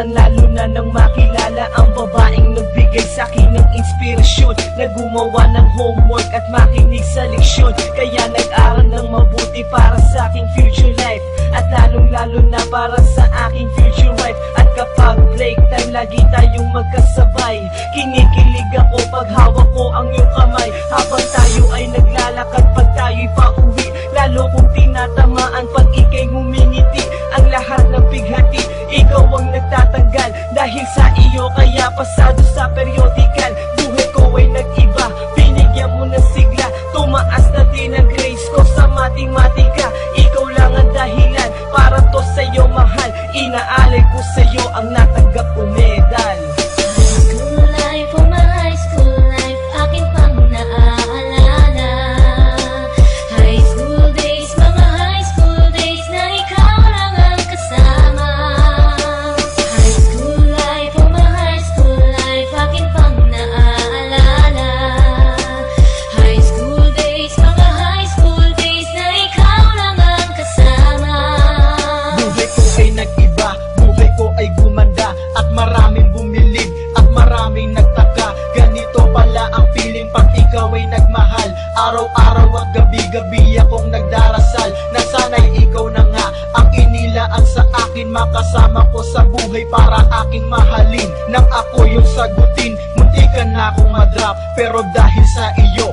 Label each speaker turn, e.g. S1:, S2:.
S1: nasaktan lalo na nang makilala ang babaeng nagbigay sa'kin ng inspirasyon, na gumawa ng homework at makinig sa leksyon. Kaya nag-aral ng mabuti para sa aking future life, at lalong-lalo na para sa aking future wife. At kapag break time, lagi tayong magkasabay. Kinikilig ako pag hawak ko ang iyong kamay, habang tayo ay naglalakad pag tayo'y pauwi. Lalo kong tinatamaan pag ika'y ngumingiti. Ang lahat ng bighati, ikaw ang nagtatanggal. Dahil sa iyo kaya pasado sa periodical. Buhay ko ay nag-iba, binigyan mo ng sigla. Tumaas na din ang grades ko sa matematika. Ikaw lang ang dahilan para to sa'yo mahal. Inaalay ko sa'yo ang natanggap ko medal.
S2: School life, oh my high school life, akin pang naaalala. High school days, mga high school days na ikaw lang ang kasama. High school life, oh my high school life, akin pang naaalala. High school days, mga high school days na ikaw lang ang kasama.
S3: Buhay ko ay nag-iba, buhay ko ay gumanda, at maraming bumilib, at maraming nagtaka. Ganito pala ang feeling pag ikaw ay nagmahal. Araw-araw at gabi-gabi akong nagdarasal na sana'y ikaw na nga ang inilaan sa akin. Makasama ko sa buhay para aking mahalin. Nang ako yung sagutin, muntikan na akong madrop, pero dahil sa iyo